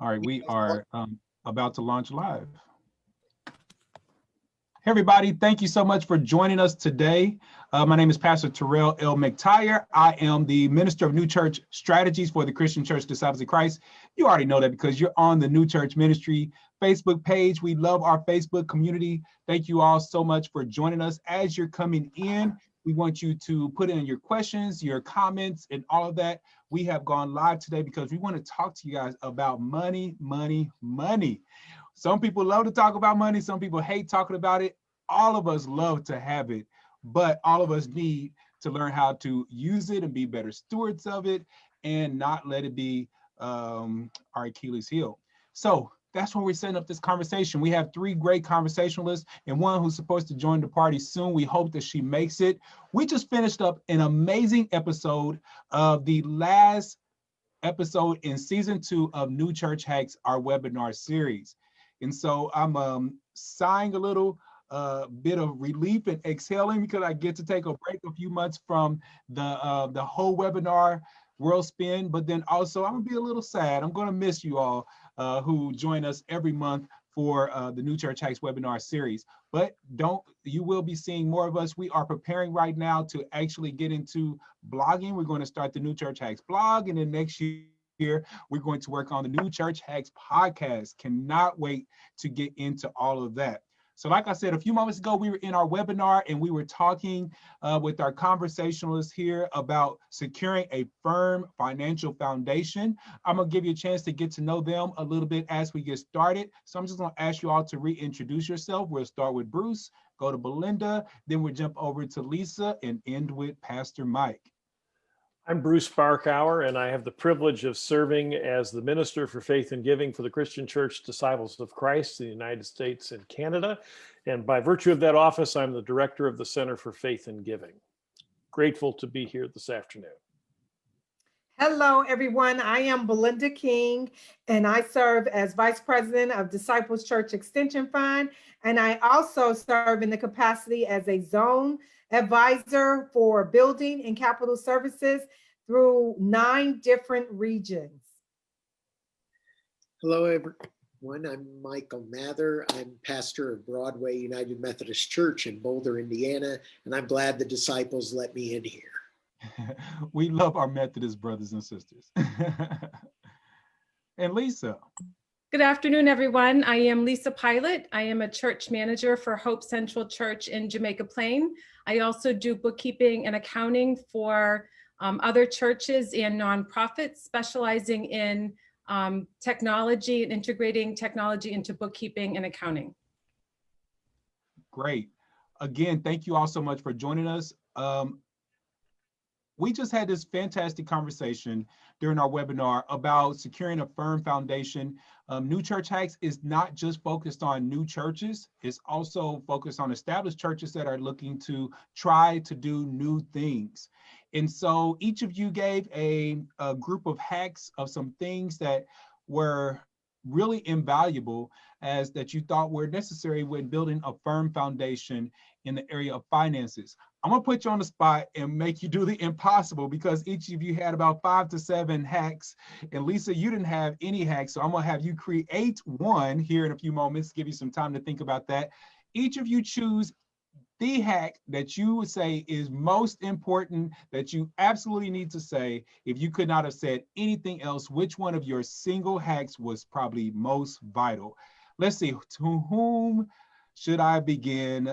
All right, we are about to launch live. Hey everybody, thank you so much for joining us today. My name is Pastor Terrell L McTyer. I am the Minister of New Church Strategies for the Christian Church Disciples of Christ. You already know that because you're on the New Church Ministry Facebook page. We love our Facebook community. Thank you all so much for joining us. As you're coming in, we want you to put in your questions, your comments, and all of that. We have gone live today because we want to talk to you guys about money, money, money. Some people love to talk about money. Some people hate talking about it. All of us love to have it, but all of us need to learn how to use it and be better stewards of it and not let it be our Achilles heel. So that's why we're setting up this conversation. We have three great conversationalists and one who's supposed to join the party soon. We hope that she makes it. We just finished up an amazing episode of the last episode in season 2 of New Church Hacks, our webinar series. And so I'm sighing a little bit of relief and exhaling because I get to take a break a few months from the whole webinar world spin, but then also I'm gonna be a little sad. I'm gonna miss you all who join us every month for the New Church Hacks webinar series. But you will be seeing more of us. We are preparing right now to actually get into blogging. We're going to start the New Church Hacks blog, and then next year we're going to work on the New Church Hacks podcast. Cannot wait to get into all of that. So like I said, a few moments ago, we were in our webinar and we were talking with our conversationalists here about securing a firm financial foundation. I'm gonna give you a chance to get to know them a little bit as we get started. So I'm just gonna ask you all to reintroduce yourself. We'll start with Bruce, go to Belinda, then we'll jump over to Lisa and end with Pastor Mike. I'm Bruce Barkauer, and I have the privilege of serving as the Minister for Faith and Giving for the Christian Church Disciples of Christ in the United States and Canada. And by virtue of that office, I'm the Director of the Center for Faith and Giving. Grateful to be here this afternoon. Hello, everyone. I am Belinda King, and I serve as Vice President of Disciples Church Extension Fund, and I also serve in the capacity as a zone advisor for building and capital services through 9 different regions. Hello, everyone. I'm Michael Mather. I'm pastor of Broadway United Methodist Church in Boulder, Indiana, and I'm glad the disciples let me in here. We love our Methodist brothers and sisters. And Lisa. Good afternoon, everyone. I am Lisa Pilot. I am a church manager for Hope Central Church in Jamaica Plain. I also do bookkeeping and accounting for other churches and nonprofits, specializing in technology and integrating technology into bookkeeping and accounting. Great. Again, thank you all so much for joining us. We just had this fantastic conversation during our webinar about securing a firm foundation. New Church Hacks is not just focused on new churches, it's also focused on established churches that are looking to try to do new things. And so each of you gave a group of hacks of some things that were really invaluable as that you thought were necessary when building a firm foundation in the area of finances. I'm gonna put you on the spot and make you do the impossible because each of you had about 5 to 7 hacks. And Lisa, you didn't have any hacks. So I'm gonna have you create one here in a few moments, give you some time to think about that. Each of you choose the hack that you would say is most important, that you absolutely need to say. If you could not have said anything else, which one of your single hacks was probably most vital? Let's see, to whom should I begin?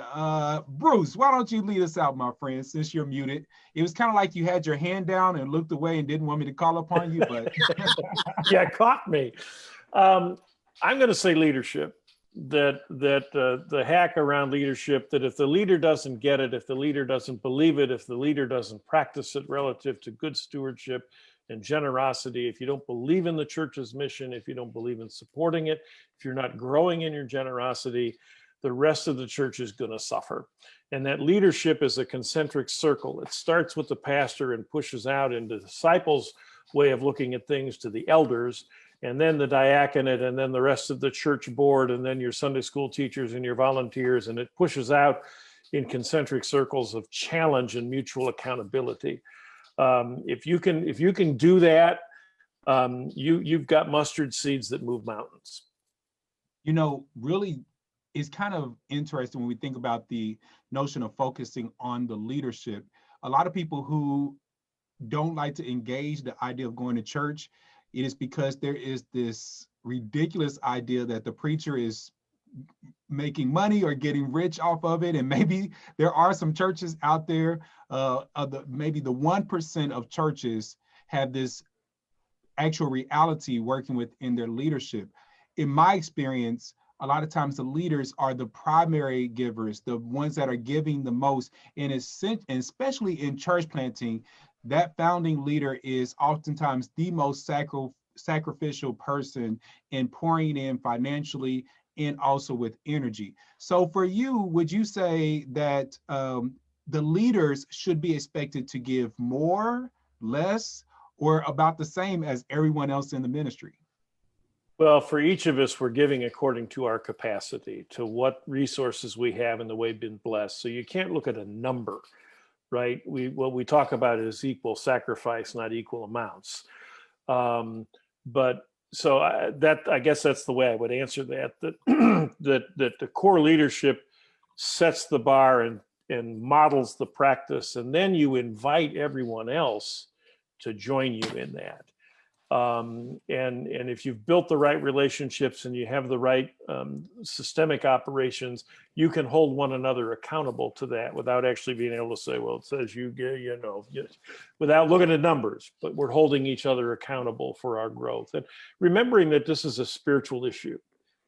Bruce, why don't you lead us out, my friend, since you're muted? It was kind of like you had your hand down and looked away and didn't want me to call upon you, but. Yeah, caught me. I'm going to say leadership. That the hack around leadership, that if the leader doesn't get it, if the leader doesn't believe it, if the leader doesn't practice it relative to good stewardship and generosity, if you don't believe in the church's mission, if you don't believe in supporting it, if you're not growing in your generosity, the rest of the church is going to suffer. And that leadership is a concentric circle. It starts with the pastor and pushes out into the disciples' way of looking at things to the elders, and then the diaconate, and then the rest of the church board, and then your Sunday school teachers and your volunteers, and it pushes out in concentric circles of challenge and mutual accountability. If you can do that, you've got mustard seeds that move mountains. You know, really, it's kind of interesting when we think about the notion of focusing on the leadership. A lot of people who don't like to engage the idea of going to church, it is because there is this ridiculous idea that the preacher is making money or getting rich off of it. And maybe there are some churches out there, maybe the 1% of churches have this actual reality working within their leadership. In my experience, a lot of times the leaders are the primary givers, the ones that are giving the most. And especially in church planting, that founding leader is oftentimes the most sacrificial person in pouring in financially and also with energy. So for you, would you say that the leaders should be expected to give more, less, or about the same as everyone else in the ministry? Well, for each of us, we're giving according to our capacity, to what resources we have and the way we've been blessed. So you can't look at a number, right? What we talk about is equal sacrifice, not equal amounts. But so I guess that's the way I would answer that. That the core leadership sets the bar and models the practice, and then you invite everyone else to join you in that. And if you've built the right relationships and you have the right systemic operations, you can hold one another accountable to that without actually being able to say, well, it says without looking at numbers, but we're holding each other accountable for our growth. And remembering that this is a spiritual issue.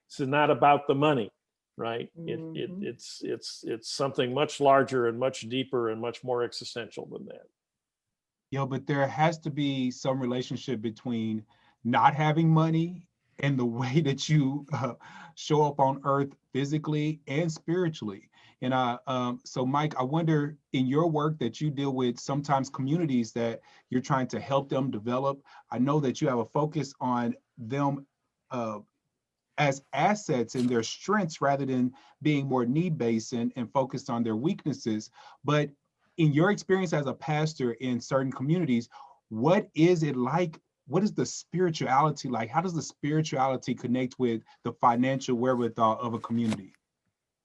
This is not about the money, right? Mm-hmm. It's something much larger and much deeper and much more existential than that. But there has to be some relationship between not having money and the way that you show up on earth physically and spiritually. And so Mike, I wonder, in your work that you deal with sometimes communities that you're trying to help them develop, I know that you have a focus on them as assets and their strengths rather than being more need-based and focused on their weaknesses. But in your experience as a pastor in certain communities, what is it like? What is the spirituality like? How does the spirituality connect with the financial wherewithal of a community?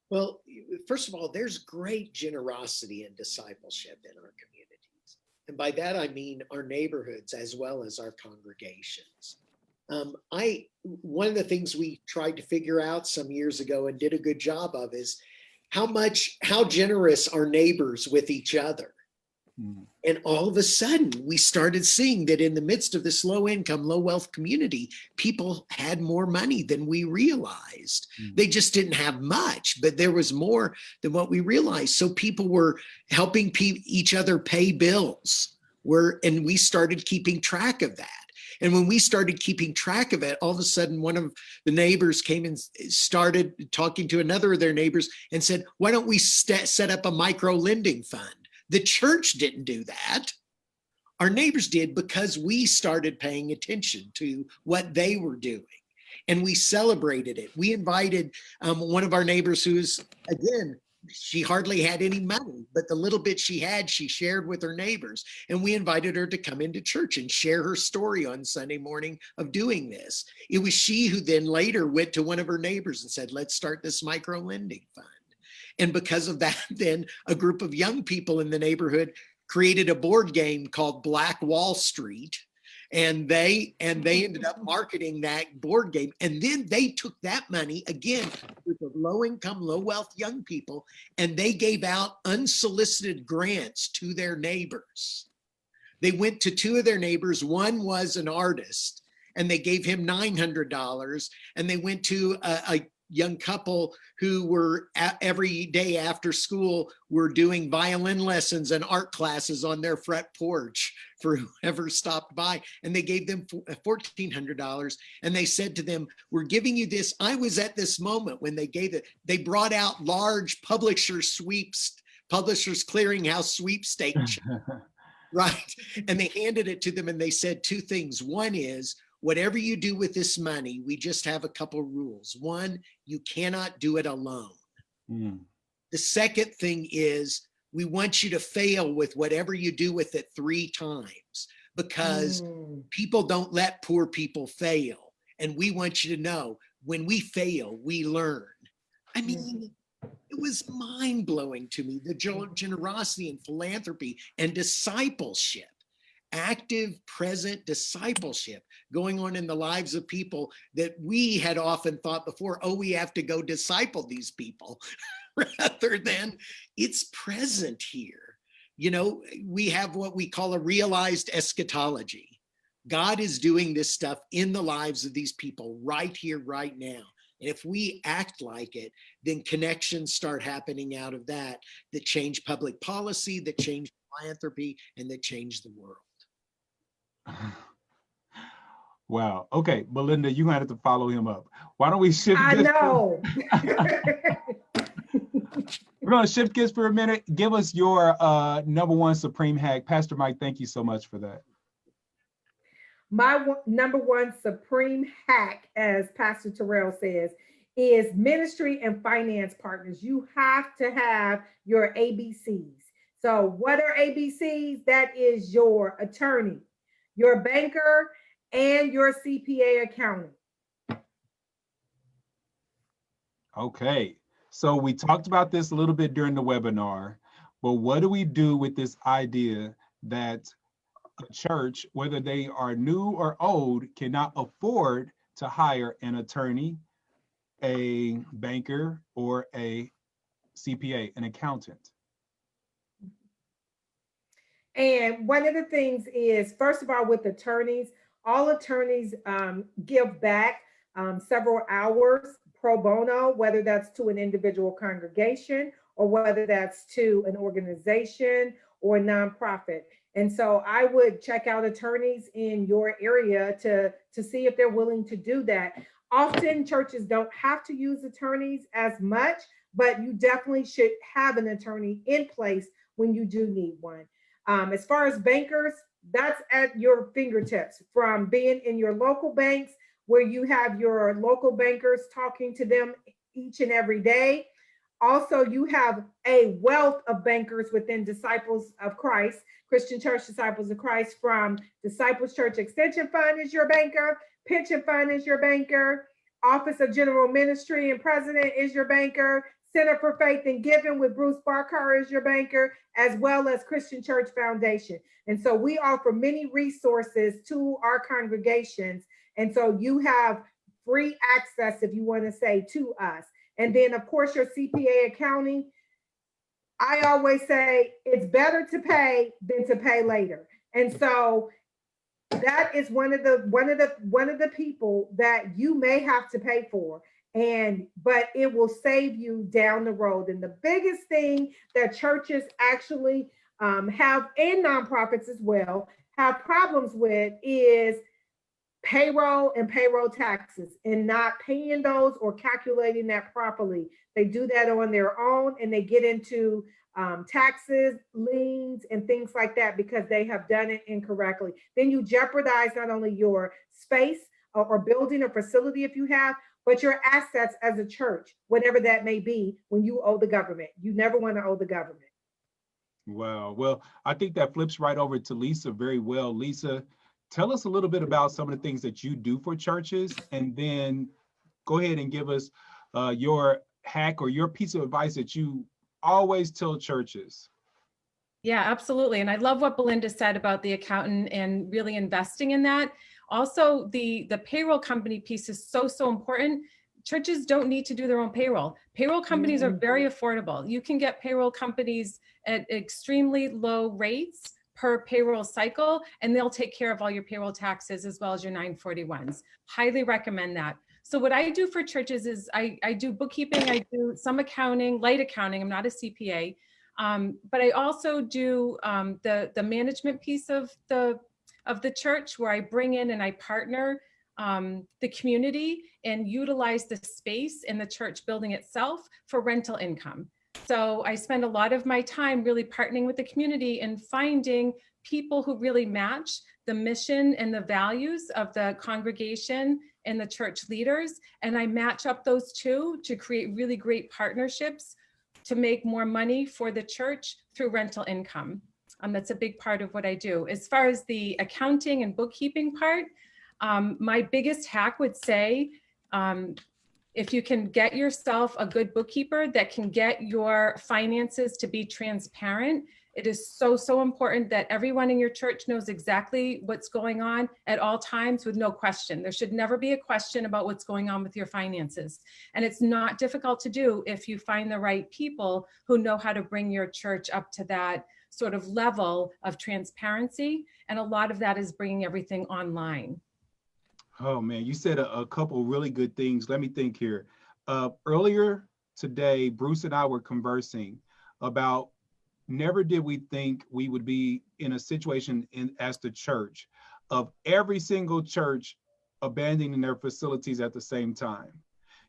Well, first of all, there's great generosity and discipleship in our communities. And by that, I mean our neighborhoods as well as our congregations. One of the things we tried to figure out some years ago and did a good job of is how generous are neighbors with each other. Mm. And all of a sudden, we started seeing that in the midst of this low income, low wealth community, people had more money than we realized. Mm. They just didn't have much, but there was more than what we realized. So people were helping each other pay bills, and we started keeping track of that. And when we started keeping track of it, all of a sudden, one of the neighbors came and started talking to another of their neighbors and said, why don't we set up a micro lending fund? The church didn't do that. Our neighbors did because we started paying attention to what they were doing. And we celebrated it. We invited one of our neighbors who's, again, she hardly had any money, but the little bit she had, she shared with her neighbors. And we invited her to come into church and share her story on Sunday morning of doing this. It was she who then later went to one of her neighbors and said, let's start this micro lending fund. And because of that, then a group of young people in the neighborhood created a board game called Black Wall Street. And they ended up marketing that board game. And then they took that money, again, a group of low income, low wealth young people, and they gave out unsolicited grants to their neighbors. They went to two of their neighbors. One was an artist, and they gave him $900. And they went to a young couple who were every day after school were doing violin lessons and art classes on their front porch for whoever stopped by. And they gave them $1,400. And they said to them, we're giving you this. I was at this moment when they gave it. They brought out large Publishers Clearinghouse sweepstakes, right? And they handed it to them and they said two things. One is, whatever you do with this money, we just have a couple rules. One, you cannot do it alone. Mm. The second thing is, we want you to fail with whatever you do with it 3 times. because people don't let poor people fail. And we want you to know, when we fail, we learn. I mean, it was mind-blowing to me, the generosity and philanthropy and discipleship, active, present discipleship going on in the lives of people that we had often thought before, oh, we have to go disciple these people, rather than it's present here. You know, we have what we call a realized eschatology. God is doing this stuff in the lives of these people right here, right now. And if we act like it, then connections start happening out of that change public policy, that change philanthropy, and that change the world. Wow. Okay, Belinda, you're gonna have to follow him up. Why don't we shift I gears? know. We're gonna shift gears for a minute. Give us your number one supreme hack. Pastor Mike, thank you so much for that. My number one supreme hack, as Pastor Terrell says, is ministry and finance partners. You have to have your ABCs. So what are ABCs? That is your attorney, your banker, and your CPA accountant. Okay, so we talked about this a little bit during the webinar, but what do we do with this idea that a church, whether they are new or old, cannot afford to hire an attorney, a banker, or a CPA, an accountant? And one of the things is, first of all, with attorneys, all attorneys give back several hours pro bono, whether that's to an individual congregation or whether that's to an organization or a nonprofit. And so I would check out attorneys in your area to see if they're willing to do that. Often churches don't have to use attorneys as much, but you definitely should have an attorney in place when you do need one. As far as bankers, that's at your fingertips, from being in your local banks where you have your local bankers talking to them each and every day. Also, you have a wealth of bankers within Disciples of Christ, Christian Church Disciples of Christ, from Disciples Church Extension Fund is your banker, Pension Fund is your banker, Office of General Ministry and President is your banker, Center for Faith and Giving with Bruce Barker is your banker, as well as Christian Church Foundation. And so we offer many resources to our congregations. And so you have free access, if you want to say, to us. And then, of course, your CPA accounting. I always say it's better to pay than to pay later. And so that is one of the people that you may have to pay for. But it will save you down the road. And the biggest thing that churches actually have, and nonprofits as well, have problems with is payroll and payroll taxes, and not paying those or calculating that properly. They do that on their own, and they get into taxes, liens, and things like that because they have done it incorrectly. Then you jeopardize not only your space or building or facility if you have, but your assets as a church, whatever that may be, when you owe the government. You never want to owe the government. Wow. Well, I think that flips right over to Lisa very well. Lisa, tell us a little bit about some of the things that you do for churches, and then go ahead and give us your hack or your piece of advice that you always tell churches. Yeah, absolutely. And I love what Belinda said about the accountant and really investing in that. Also, the payroll company piece is so important. Churches don't need to do their own payroll. Payroll companies are very affordable. You can get payroll companies at extremely low rates per payroll cycle, and they'll take care of all your payroll taxes as well as your 941s. Highly recommend that. So what I do for churches is I do bookkeeping, I do some accounting, light accounting. I'm not a CPA, but I also do the management piece of the church, where I bring in and I partner the community and utilize the space in the church building itself for rental income. So I spend a lot of my time really partnering with the community and finding people who really match the mission and the values of the congregation and the church leaders. And I match up those two to create really great partnerships to make more money for the church through rental income. That's a big part of what I do. As far as the accounting and bookkeeping part, my biggest hack would say, if you can get yourself a good bookkeeper that can get your finances to be transparent, it is so, so important that everyone in your church knows exactly what's going on at all times with no question. There should never be a question about what's going on with your finances. And it's not difficult to do if you find the right people who know how to bring your church up to that sort of level of transparency. And a lot of that is bringing everything online. Oh man, you said a couple really good things. Let me think here. Earlier today, Bruce and I were conversing about never did we think we would be in a situation as the church of every single church abandoning their facilities at the same time.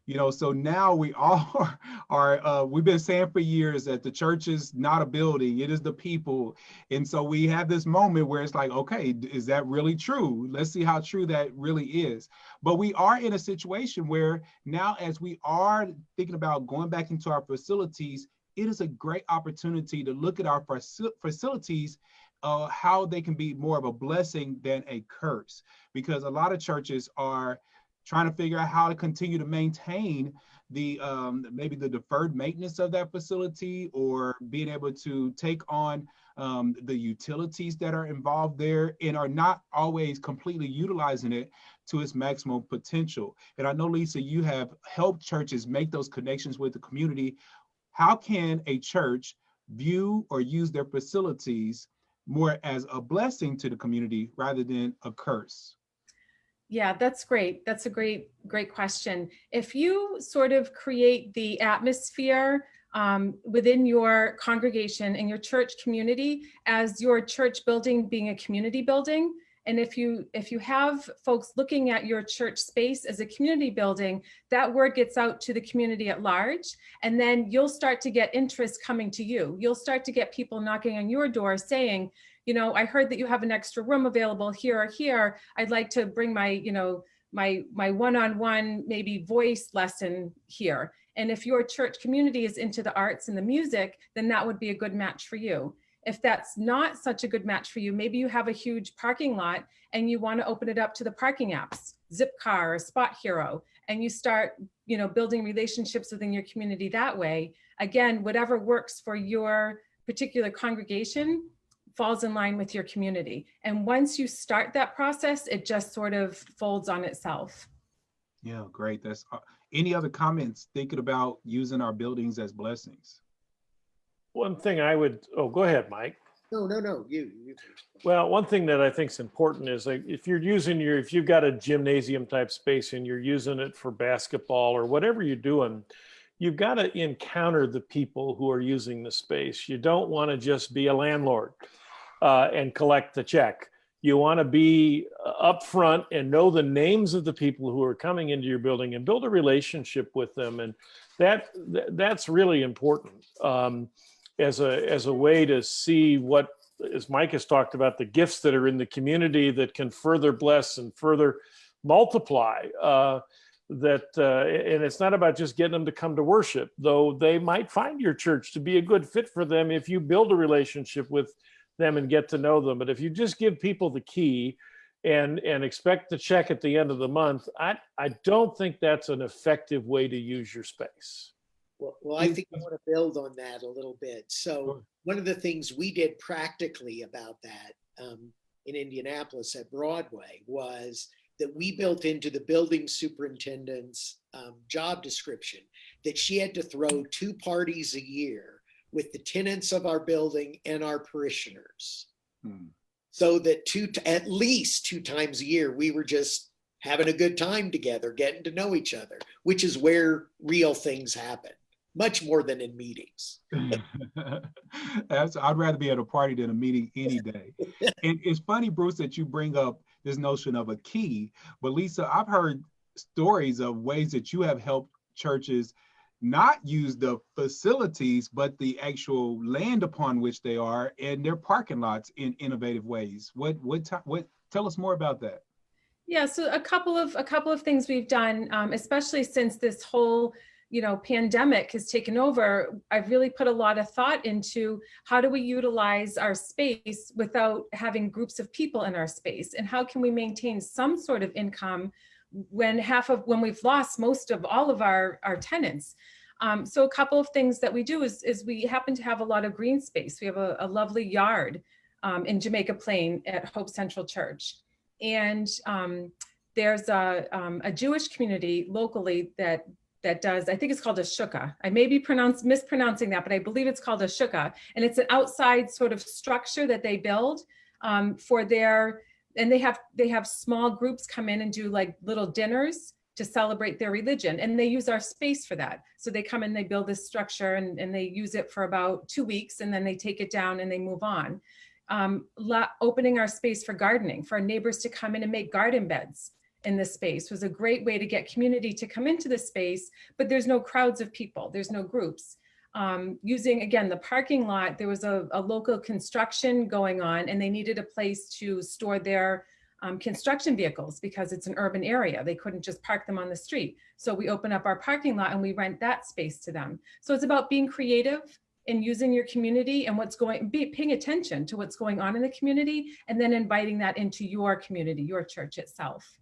You know, so now we all are we've been saying for years that the church is not a building, it is the people. And so we have this moment where it's like, okay, is that really true? Let's see how true that really is. But we are in a situation where now, as we are thinking about going back into our facilities, it is a great opportunity to look at our facilities, how they can be more of a blessing than a curse. Because a lot of churches are trying to figure out how to continue to maintain the maybe the deferred maintenance of that facility, or being able to take on the utilities that are involved there, and are not always completely utilizing it to its maximum potential. And I know, Lisa, you have helped churches make those connections with the community. How can a church view or use their facilities more as a blessing to the community rather than a curse? Yeah, that's great. That's a great question. If you sort of create the atmosphere within your congregation and your church community as your church building being a community building, and if you have folks looking at your church space as a community building, that word gets out to the community at large, and then you'll start to get interest coming to you. You'll start to get people knocking on your door saying, you know, I heard that you have an extra room available here or here. I'd like to bring my, you know, my one-on-one maybe voice lesson here. And if your church community is into the arts and the music, then that would be a good match for you. If that's not such a good match for you, maybe you have a huge parking lot and you want to open it up to the parking apps, Zipcar or Spot Hero, and you start, you know, building relationships within your community that way. Again, whatever works for your particular congregation falls in line with your community. And once you start that process, it just sort of folds on itself. Yeah, great. That's any other comments thinking about using our buildings as blessings? One thing I would, oh, go ahead, Mike. No, you. Well, one thing that I think is important is, like, if you've got a gymnasium type space and you're using it for basketball or whatever you're doing, you've got to encounter the people who are using the space. You don't want to just be a landlord and collect the check. You want to be upfront and know the names of the people who are coming into your building and build a relationship with them. And that's really important as a way to see what, as Mike has talked about, the gifts that are in the community that can further bless and further multiply. And it's not about just getting them to come to worship, though they might find your church to be a good fit for them if you build a relationship with them and get to know them. But if you just give people the key and expect the check at the end of the month, I don't think that's an effective way to use your space. Well, I think I want to build on that a little bit. So one of the things we did practically about that in Indianapolis at Broadway was that we built into the building superintendent's job description that she had to throw 2 parties a year with the tenants of our building and our parishioners. So that at least 2 times a year, we were just having a good time together, getting to know each other, which is where real things happen, much more than in meetings. I'd rather be at a party than a meeting any day. And it's funny, Bruce, that you bring up this notion of a key. But Lisa, I've heard stories of ways that you have helped churches not use the facilities, but the actual land upon which they are and their parking lots in innovative ways. Tell us more about that. Yeah, so a couple of things we've done, especially since this whole, pandemic has taken over, I've really put a lot of thought into how do we utilize our space without having groups of people in our space, and how can we maintain some sort of income when we've lost most of all of our tenants. So a couple of things that we do is we happen to have a lot of green space. We have a lovely yard in Jamaica Plain at Hope Central Church. And there's a Jewish community locally that does, I think it's called a shukah. I may be mispronouncing that, but I believe it's called a shukah. And it's an outside sort of structure that they build for their, and they have small groups come in and do like little dinners to celebrate their religion. And they use our space for that. So they come in, they build this structure and they use it for about 2 weeks, and then they take it down and they move on. Opening our space for gardening, for our neighbors to come in and make garden beds in this space was a great way to get community to come into the space, but there's no crowds of people, there's no groups. Using, again, the parking lot, there was a local construction going on and they needed a place to store their construction vehicles because it's an urban area. They couldn't just park them on the street. So we open up our parking lot and we rent that space to them. So it's about being creative and using your community and paying attention to what's going on in the community, and then inviting that into your community, your church itself.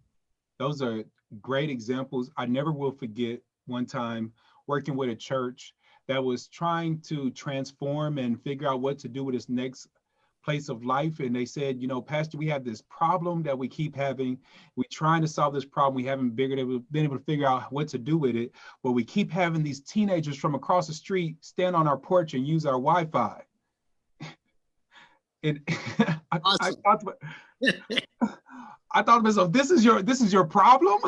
Those are great examples. I never will forget one time working with a church that was trying to transform and figure out what to do with its next place of life. And they said, Pastor, we have this problem that we keep having. We're trying to solve this problem. We haven't been able to figure out what to do with it. But we keep having these teenagers from across the street stand on our porch and use our Wi-Fi. And Awesome. I thought to myself, this is your problem?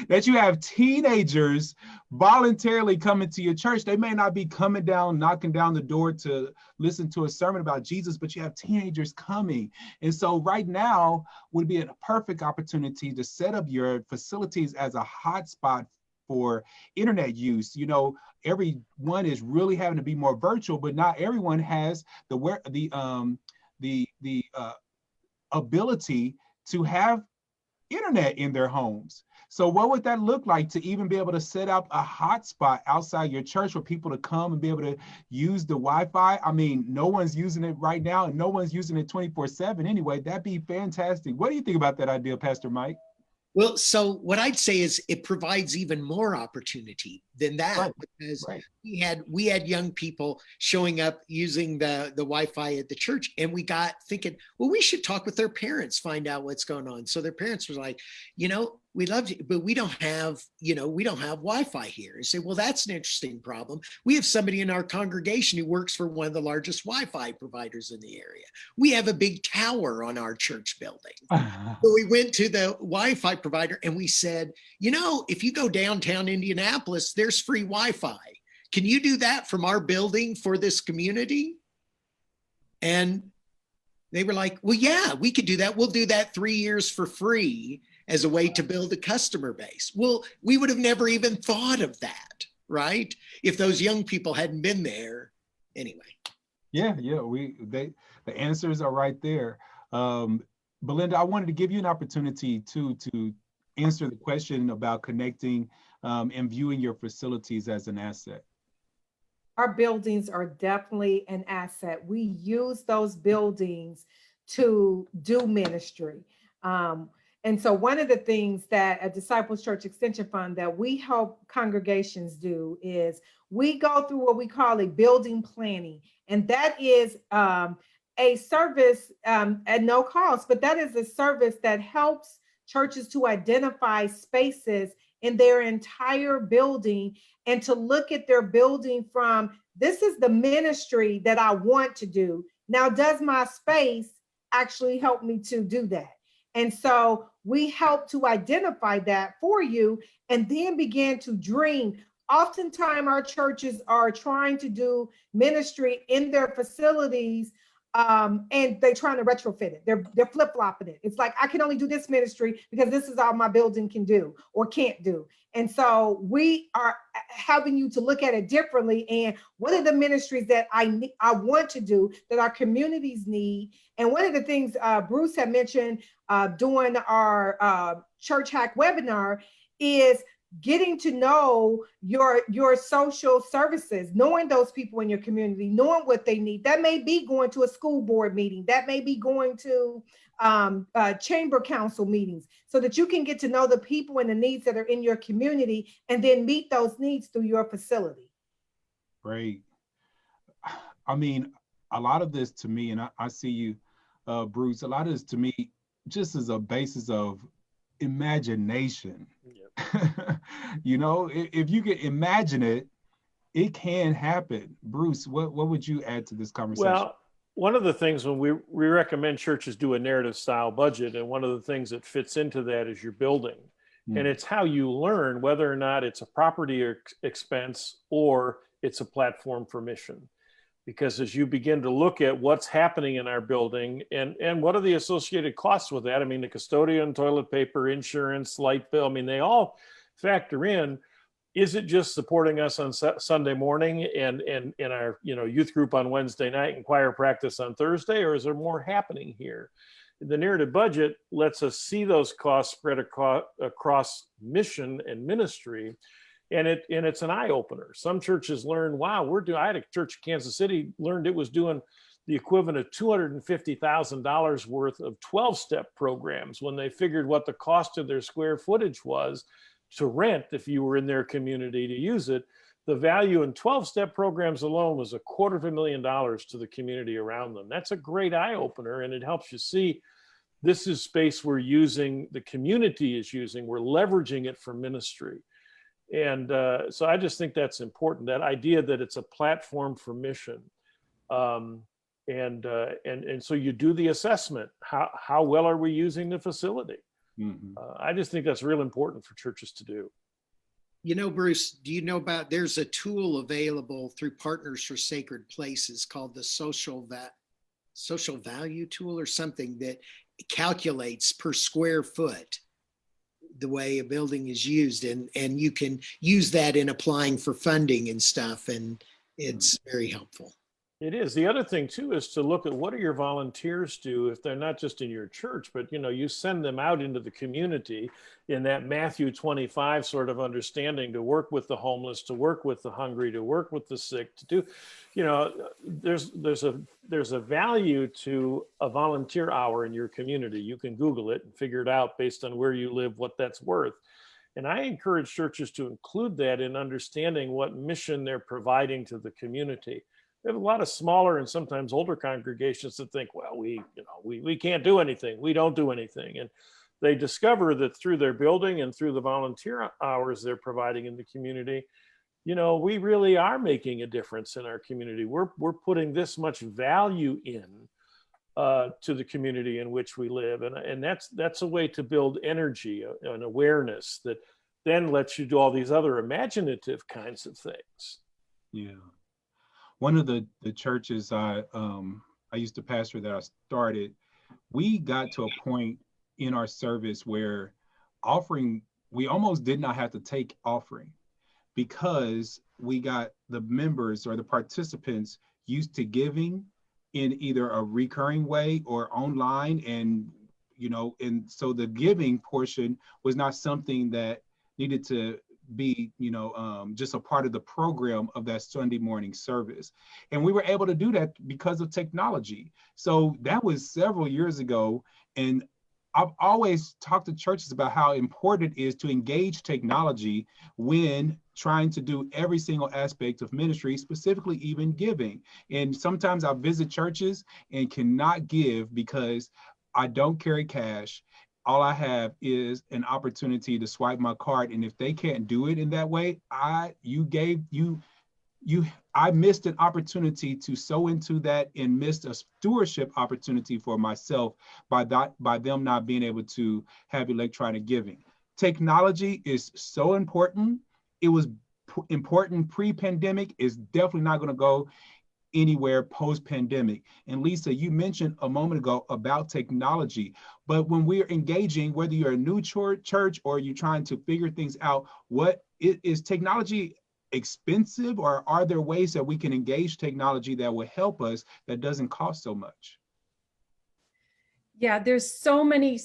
That you have teenagers voluntarily coming to your church. They may not be coming down, knocking down the door to listen to a sermon about Jesus, but you have teenagers coming. And so right now would be a perfect opportunity to set up your facilities as a hotspot for internet use. Everyone is really having to be more virtual, but not everyone has the ability to have internet in their homes. So what would that look like to even be able to set up a hotspot outside your church for people to come and be able to use the Wi-Fi? I mean, no one's using it right now and no one's using it 24/7 anyway. That'd be fantastic. What do you think about that idea, Pastor Mike? Well, so what I'd say is it provides even more opportunity than that, Right. because Right. we had young people showing up using the Wi-Fi at the church, and we got thinking, well, we should talk with their parents, find out what's going on. So their parents were like, we love you, but we don't have Wi-Fi here. And say, well, that's an interesting problem. We have somebody in our congregation who works for one of the largest Wi-Fi providers in the area. We have a big tower on our church building. So we went to the Wi-Fi provider and we said, if you go downtown Indianapolis, there's free Wi-Fi. Can you do that from our building for this community? And they were like, well, yeah, we could do that. We'll do that 3 years for free as a way to build a customer base. Well, we would have never even thought of that, right? If those young people hadn't been there. Anyway. Yeah, the answers are right there. Belinda, I wanted to give you an opportunity to answer the question about connecting and viewing your facilities as an asset. Our buildings are definitely an asset. We use those buildings to do ministry. And so one of the things that a Disciples Church Extension Fund that we help congregations do is we go through what we call a building planning. And that is a service at no cost, but that is a service that helps churches to identify spaces in their entire building and to look at their building from, this is the ministry that I want to do. Now, does my space actually help me to do that? And so we help to identify that for you and then begin to dream. Oftentimes our churches are trying to do ministry in their facilities and they're trying to retrofit it. They're flip-flopping it. It's like, I can only do this ministry because this is all my building can do or can't do. And so we are having you to look at it differently. And what are the ministries that I want to do that our communities need? And one of the things Bruce had mentioned during our Church Hack webinar is getting to know your social services, knowing those people in your community, knowing what they need. That may be going to a school board meeting, that may be going to chamber council meetings, so that you can get to know the people and the needs that are in your community, and then meet those needs through your facility. Great. I mean, a lot of this to me, and I see you, Bruce, a lot of this to me just as a basis of imagination. Yep. You know, if you can imagine it, it can happen. Bruce, what would you add to this conversation? Well, one of the things when we recommend churches do a narrative style budget, and one of the things that fits into that is your building. And it's how you learn whether or not it's a property expense or it's a platform for mission. Because as you begin to look at what's happening in our building and what are the associated costs with that, I mean, the custodian, toilet paper, insurance, light bill, I mean, they all factor in. Is it just supporting us on Sunday morning and in our youth group on Wednesday night and choir practice on Thursday, or is there more happening here? The narrative budget lets us see those costs spread across mission and ministry. And it's an eye opener. Some churches learn, wow, I had a church in Kansas City learned it was doing the equivalent of $250,000 worth of 12-step programs when they figured what the cost of their square footage was to rent if you were in their community to use it. The value in 12-step programs alone was $250,000 to the community around them. That's a great eye opener, and it helps you see this is space we're using, the community is using, we're leveraging it for ministry. And so I just think that's important, that idea that it's a platform for mission. And so you do the assessment. How well are we using the facility? Mm-hmm. I just think that's real important for churches to do. You know, Bruce, do you know there's a tool available through Partners for Sacred Places called the social value tool or something that calculates per square foot the way a building is used, and you can use that in applying for funding and stuff, and it's very helpful. It is. The other thing too is to look at what do your volunteers do if they're not just in your church, but you send them out into the community in that Matthew 25 sort of understanding, to work with the homeless, to work with the hungry, to work with the sick, to do, there's a value to a volunteer hour in your community. You can Google it and figure it out based on where you live, what that's worth. And I encourage churches to include that in understanding what mission they're providing to the community. We have a lot of smaller and sometimes older congregations that think, well, we can't do anything. We don't do anything. And they discover that through their building and through the volunteer hours they're providing in the community, we really are making a difference in our community. We're putting this much value in to the community in which we live. And that's a way to build energy and awareness that then lets you do all these other imaginative kinds of things. Yeah. One of the churches I used to pastor that I started, we got to a point in our service where we almost did not have to take offering, because we got the members or the participants used to giving in either a recurring way or online. And so the giving portion was not something that needed to be just a part of the program of that Sunday morning service. And we were able to do that because of technology. So that was several years ago. And I've always talked to churches about how important it is to engage technology when trying to do every single aspect of ministry, specifically even giving. And sometimes I visit churches and cannot give because I don't carry cash. All I have is an opportunity to swipe my card. And if they can't do it in that way, I missed an opportunity to sow into that and missed a stewardship opportunity for myself by them not being able to have electronic giving. Technology is so important. It was important pre-pandemic. It's definitely not going to go anywhere post-pandemic. And Lisa, you mentioned a moment ago about technology, but when we're engaging, whether you're a new church or you're trying to figure things out, is technology expensive, or are there ways that we can engage technology that will help us that doesn't cost so much? Yeah, there's so many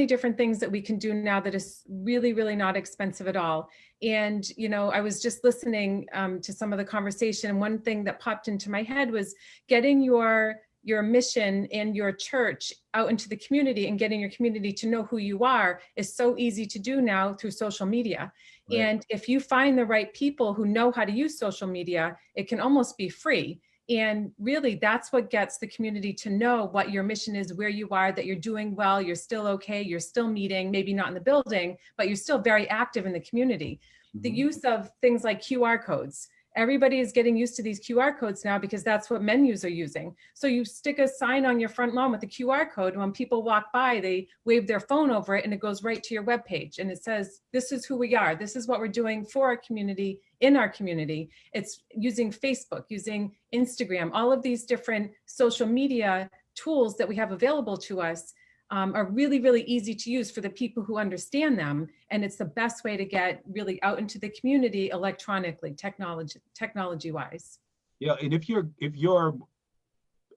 different things that we can do now that is really, really not expensive at all. And, I was just listening to some of the conversation. And one thing that popped into my head was getting your mission and your church out into the community and getting your community to know who you are is so easy to do now through social media. Right. And if you find the right people who know how to use social media, it can almost be free. And really, that's what gets the community to know what your mission is, where you are, that you're doing well, you're still okay, you're still meeting, maybe not in the building, but you're still very active in the community. The use of things like QR codes. Everybody is getting used to these QR codes now because that's what menus are using. So you stick a sign on your front lawn with a QR code. And when people walk by, they wave their phone over it and it goes right to your webpage. And it says, this is who we are. This is what we're doing for our community, in our community. It's using Facebook, using Instagram, all of these different social media tools that we have available to us are really, really easy to use for the people who understand them. And it's the best way to get really out into the community electronically, technology wise. Yeah, and if your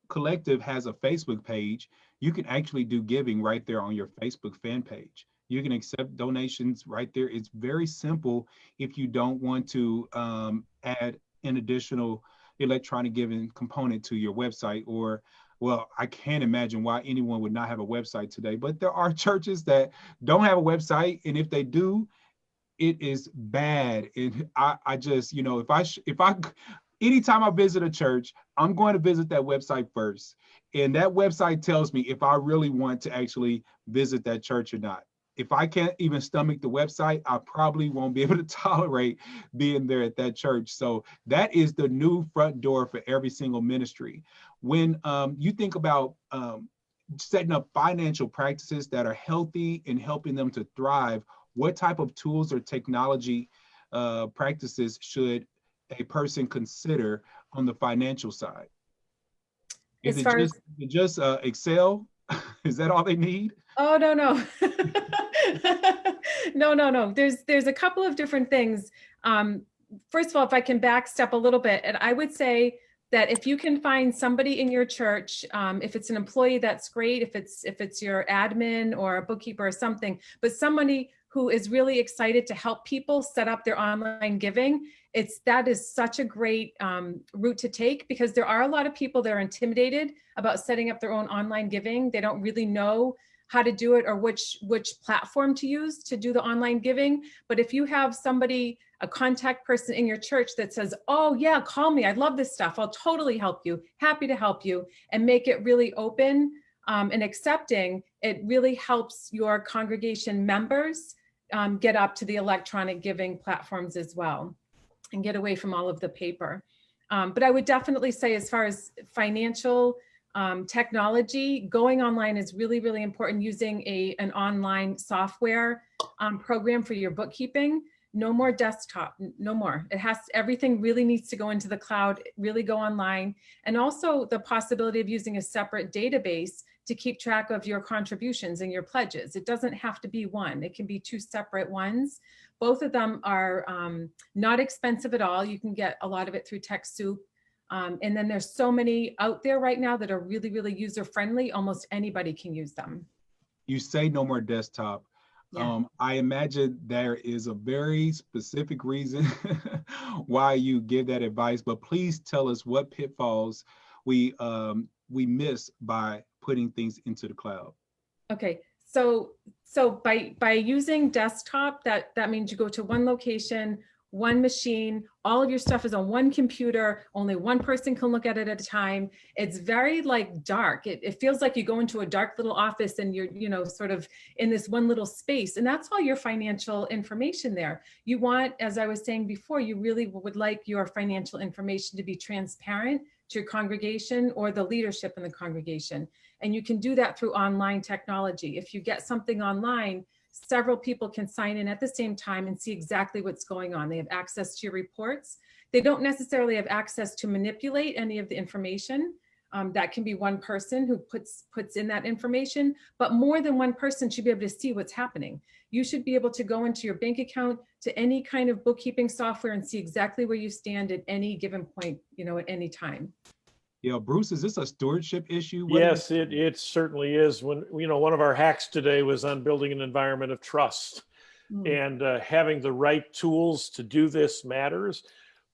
collective has a Facebook page, you can actually do giving right there on your Facebook fan page. You can accept donations right there. It's very simple if you don't want to add an additional electronic giving component to your website. Or, well, I can't imagine why anyone would not have a website today, but there are churches that don't have a website. And if they do, it is bad. And I just, anytime I visit a church, I'm going to visit that website first. And that website tells me if I really want to actually visit that church or not. If I can't even stomach the website, I probably won't be able to tolerate being there at that church. So that is the new front door for every single ministry. When you think about setting up financial practices that are healthy and helping them to thrive, what type of tools or technology practices should a person consider on the financial side? Is it just Excel? Is that all they need? Oh, no. No. There's a couple of different things. First of all, if I can backstep a little bit, and I would say that if you can find somebody in your church, if it's an employee, that's great. If it's your admin or a bookkeeper or something, but somebody who is really excited to help people set up their online giving, that is such a great route to take, because there are a lot of people that are intimidated about setting up their own online giving. They don't really know how to do it or which platform to use to do the online giving. But if you have somebody, a contact person in your church that says, oh yeah, call me, I love this stuff, I'll totally help you, happy to help you, and make it really open and accepting, it really helps your congregation members get up to the electronic giving platforms as well and get away from all of the paper. But I would definitely say, as far as financial technology, going online is really, really important. Using an online software program for your bookkeeping. No more desktop, no more. Everything really needs to go into the cloud, really go online. And also the possibility of using a separate database to keep track of your contributions and your pledges. It doesn't have to be one, it can be two separate ones. Both of them are not expensive at all. You can get a lot of it through TechSoup. And then there's so many out there right now that are really, really user-friendly. Almost anybody can use them. You say no more desktop. Yeah. I imagine there is a very specific reason why you give that advice, but please tell us what pitfalls we miss by putting things into the cloud. Okay, so by using desktop, that means you go to one location, one machine, all of your stuff is on one computer, only one person can look at it at a time. It's very dark. It feels like you go into a dark little office and you're, sort of in this one little space, and that's all your financial information there. You want, as I was saying before, you really would like your financial information to be transparent to your congregation or the leadership in the congregation. And you can do that through online technology. If you get something online, several people can sign in at the same time and see exactly what's going on. They have access to your reports. They don't necessarily have access to manipulate any of the information. That can be one person who puts in that information, but more than one person should be able to see what's happening. You should be able to go into your bank account, to any kind of bookkeeping software, and see exactly where you stand at any given point, at any time. Yeah, Bruce, is this a stewardship issue? Yes, it certainly is. When, one of our hacks today was on building an environment of trust. And having the right tools to do this matters.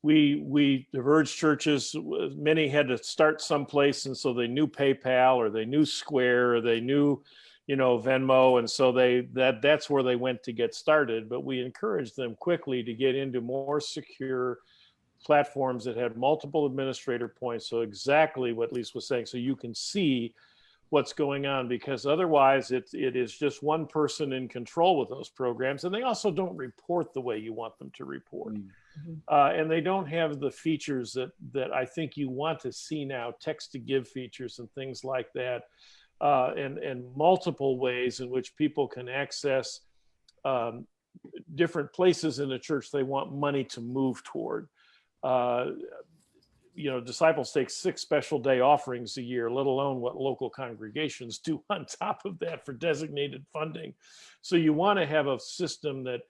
We diverged churches. Many had to start someplace, and so they knew PayPal or they knew Square or they knew, Venmo, and so that's where they went to get started. But we encouraged them quickly to get into more secure platforms that had multiple administrator points. So exactly what Lisa was saying. So you can see what's going on, because otherwise it is just one person in control with those programs, and they also don't report the way you want them to report. And they don't have the features that I think you want to see now, text to give features and things like that, and multiple ways in which people can access different places in the church they want money to move toward. Disciples take 6 special day offerings a year, let alone what local congregations do on top of that for designated funding. So you want to have a system that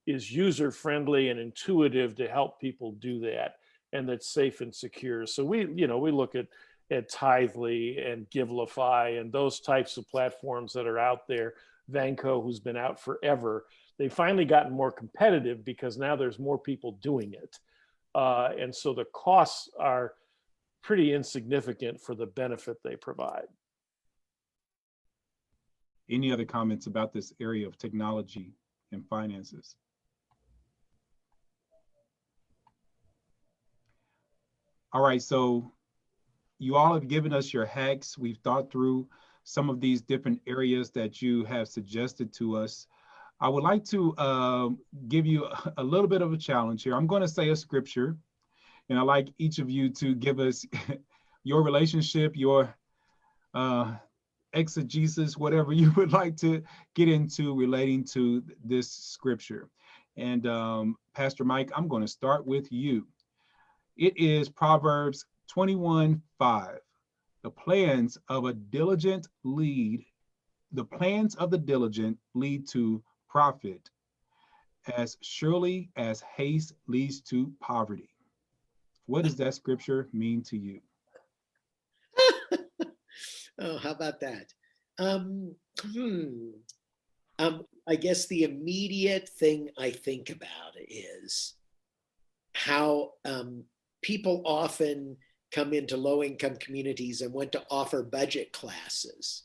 is user friendly and intuitive to help people do that, and that's safe and secure. So we look at Tithely and Givelify and those types of platforms that are out there. Vanco, who's been out forever, they've finally gotten more competitive because now there's more people doing it. And so the costs are pretty insignificant for the benefit they provide. Any other comments about this area of technology and finances? All right, so you all have given us your hacks. We've thought through some of these different areas that you have suggested to us. I would like to give you a little bit of a challenge here. I'm going to say a scripture, and I'd like each of you to give us your relationship, your exegesis, whatever you would like to get into relating to this scripture. And Pastor Mike, I'm going to start with you. It is Proverbs 21:5. The plans of the diligent lead to profit, as surely as haste leads to poverty. What does that scripture mean to you? Oh, how about that? I guess the immediate thing I think about is how people often come into low-income communities and want to offer budget classes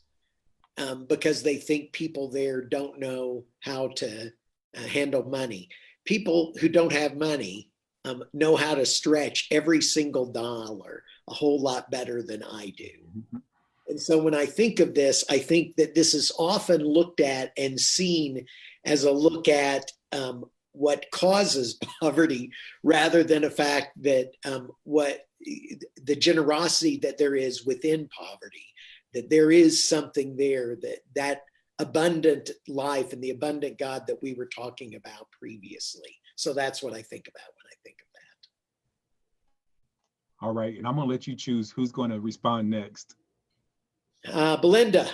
because they think people there don't know how to handle money. People who don't have money know how to stretch every single dollar a whole lot better than I do. Mm-hmm. And so when I think of this, I think that this is often looked at and seen as a look at what causes poverty, rather than a fact that what the generosity that there is within poverty, that there is something there, that abundant life and the abundant God that we were talking about previously. So that's what I think about when I think of that. All right, and I'm going to let you choose who's going to respond next. Belinda.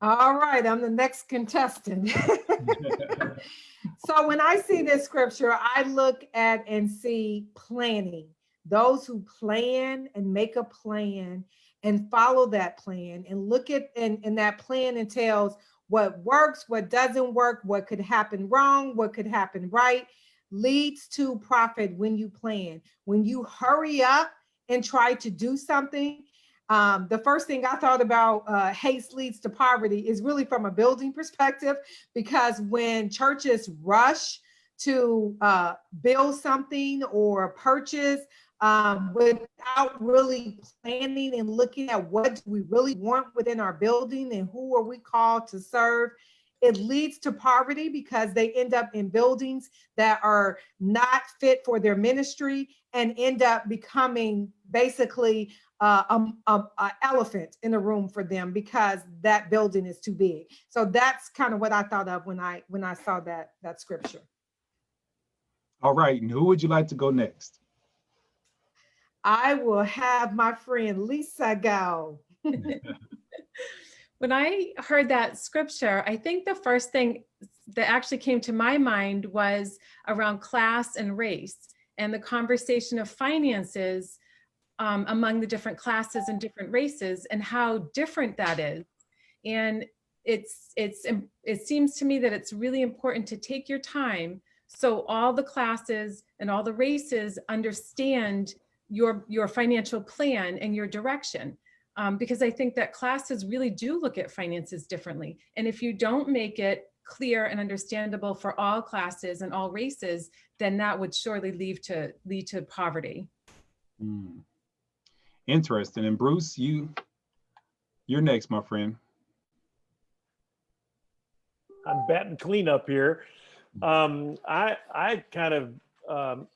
All right, I'm the next contestant. So when I see this scripture, I look at and see planning. Those who plan and make a plan and follow that plan and look at, and that plan entails what works, what doesn't work, what could happen wrong, what could happen right, leads to profit when you plan. When you hurry up and try to do something, the first thing I thought about haste leads to poverty is really from a building perspective, because when churches rush to build something or purchase without really planning and looking at what do we really want within our building and who are we called to serve, it leads to poverty because they end up in buildings that are not fit for their ministry and end up becoming basically an elephant in the room for them because that building is too big. So that's kind of what I thought of when I saw that scripture. All right, and who would you like to go next? I will have my friend Lisa go. When I heard that scripture, I think the first thing that actually came to my mind was around class and race and the conversation of finances among the different classes and different races and how different that is. And it seems to me that it's really important to take your time so all the classes and all the races understand your financial plan and your direction. Because I think that classes really do look at finances differently. And if you don't make it clear and understandable for all classes and all races, then that would surely lead to poverty. Interesting. And Bruce, you're next, my friend. I'm batting cleanup here. I kind of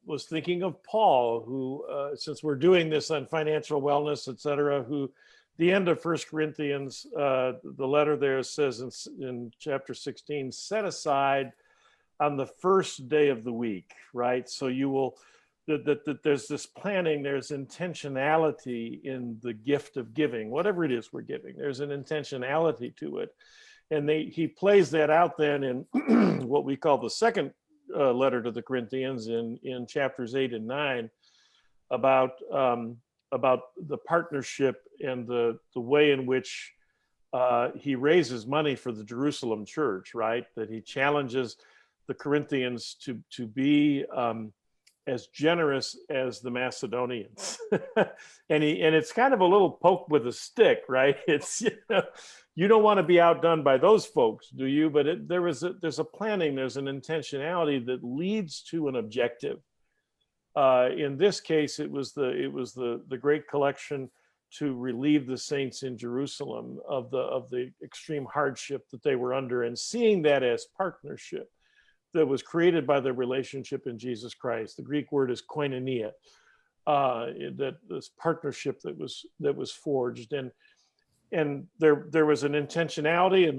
was thinking of Paul, who, since we're doing this on financial wellness, et cetera, who the end of 1 Corinthians, the letter there says in chapter 16, set aside on the first day of the week, right? So you will, there's this planning, there's intentionality in the gift of giving, whatever it is we're giving, there's an intentionality to it. And he plays that out then in what we call the second letter to the Corinthians in chapters 8 and 9 about the partnership and the way in which he raises money for the Jerusalem church, right? That he challenges the Corinthians to be as generous as the Macedonians. and it's kind of a little poke with a stick, right? It's, you don't want to be outdone by those folks, do you? But there's a planning, there's an intentionality that leads to an objective. In this case, it was the great collection to relieve the saints in Jerusalem of the extreme hardship that they were under, and seeing that as partnership that was created by the relationship in Jesus Christ. The Greek word is koinonia, that this partnership that was forged, and there was an intentionality in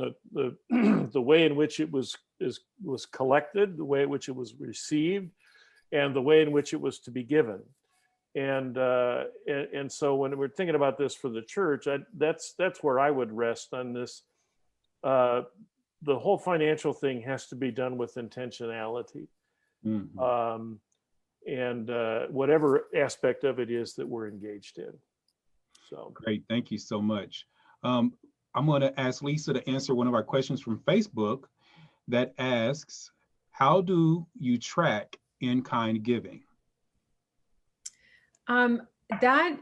the way in which it was collected, the way in which it was received, and the way in which it was to be given. And so when we're thinking about this for the church, that's where I would rest on this. The whole financial thing has to be done with intentionality. Mm-hmm. And whatever aspect of it is that we're engaged in. So great, thank you so much. I'm going to ask Lisa to answer one of our questions from Facebook that asks, how do you track in-kind giving? That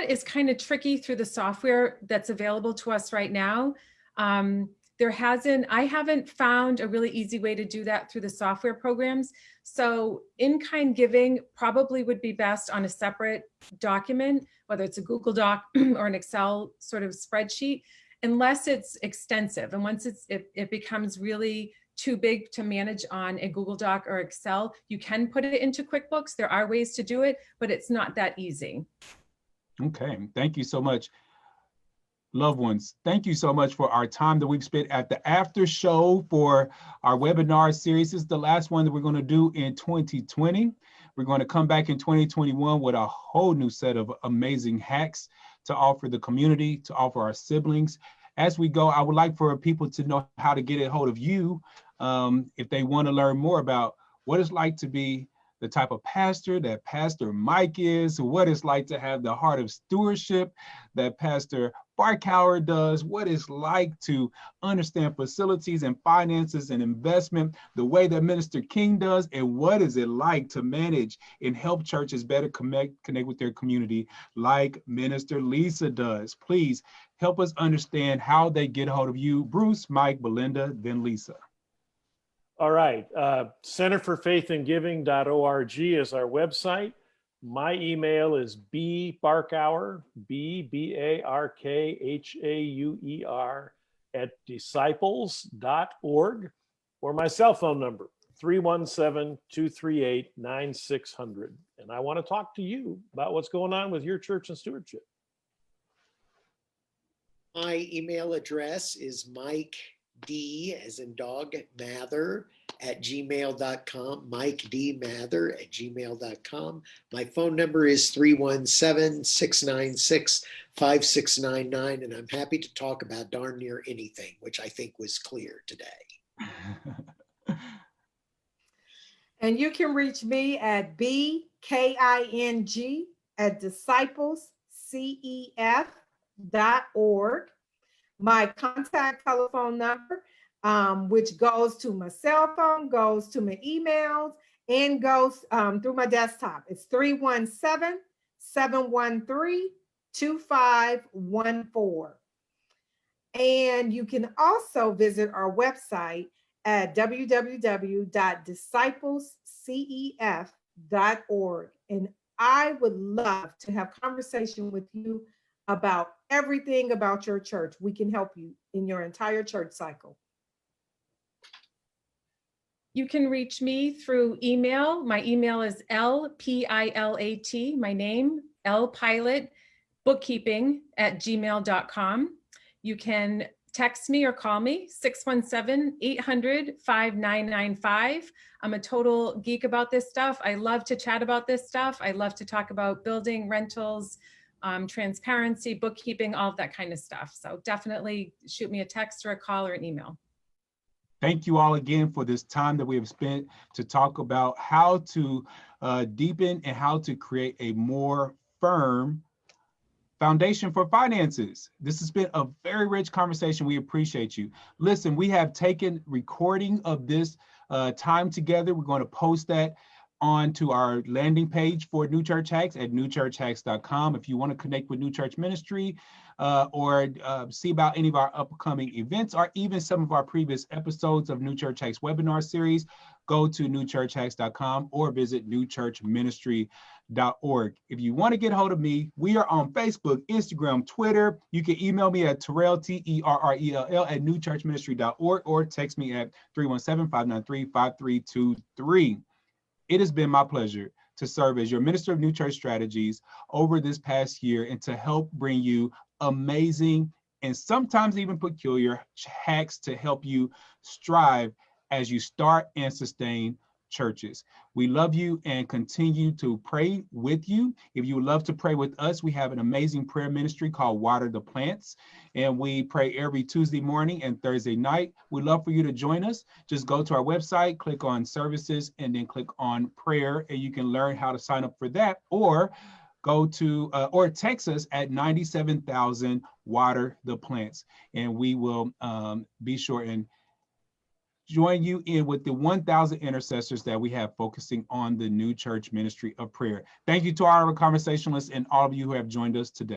is kind of tricky through the software that's available to us right now. I haven't found a really easy way to do that through the software programs. So in-kind giving probably would be best on a separate document, whether it's a Google Doc or an Excel sort of spreadsheet, unless it's extensive. And once it becomes really too big to manage on a Google Doc or Excel, you can put it into QuickBooks. There are ways to do it, but it's not that easy. Okay, thank you so much. Loved ones, thank you so much for our time that we've spent at the after show for our webinar series. This is the last one that we're going to do in 2020. We're going to come back in 2021 with a whole new set of amazing hacks to offer the community, to offer our siblings. As we go, I would like for people to know how to get a hold of you if they want to learn more about what it's like to be the type of pastor that Pastor Mike is, what it's like to have the heart of stewardship that Pastor Barkauer does, what it's like to understand facilities and finances and investment the way that Minister King does, and what is it like to manage and help churches better connect with their community like Minister Lisa does. Please help us understand how they get a hold of you. Bruce, Mike, Belinda, then Lisa. All right, centerforfaithandgiving.org is our website. My email is bbarkauer, B-B-A-R-K-H-A-U-E-R @disciples.org, or my cell phone number, 317-238-9600. And I want to talk to you about what's going on with your church and stewardship. My email address is Mike D as in dog Mather @gmail.com, Mike D Mather @gmail.com. My phone number is 317-696-5699, and I'm happy to talk about darn near anything, which I think was clear today. And you can reach me at BKING at disciplescef.org. My contact telephone number, which goes to my cell phone, goes to my emails, and goes through my desktop. It's 317-713-2514. And you can also visit our website at www.disciplescef.org. And I would love to have conversation with you about everything about your church. We can help you in your entire church cycle. You can reach me through email. My email is lpilat, my name, lpilot, bookkeeping@gmail.com. You can text me or call me, 617-800-5995. I'm a total geek about this stuff. I love to chat about this stuff. I love to talk about building, rentals, transparency, bookkeeping, all of that kind of stuff. So definitely shoot me a text or a call or an email. Thank you all again for this time that we have spent to talk about how to deepen and how to create a more firm foundation for finances. This has been a very rich conversation. We appreciate you. Listen, we have taken recording of this time together. We're going to post that onto our landing page for New Church Hacks at newchurchhacks.com. If you want to connect with New Church Ministry or see about any of our upcoming events or even some of our previous episodes of New Church Hacks webinar series, go to newchurchhacks.com or visit newchurchministry.org. If you want to get a hold of me, we are on Facebook, Instagram, Twitter. You can email me at Terrell, Terrell, at newchurchministry.org or text me at 317-593-5323. It has been my pleasure to serve as your Minister of New Church Strategies over this past year and to help bring you amazing and sometimes even peculiar hacks to help you strive as you start and sustain churches. We love you and continue to pray with you. If you would love to pray with us, we have an amazing prayer ministry called Water the Plants, and we pray every Tuesday morning and Thursday night. We'd love for you to join us. Just go to our website, click on services, and then click on prayer, and you can learn how to sign up for that, or go to or text us at 97,000 Water the Plants, and we will be sure and join you in with the 1,000 intercessors that we have focusing on the New Church Ministry of Prayer. Thank you to all our conversationalists and all of you who have joined us today.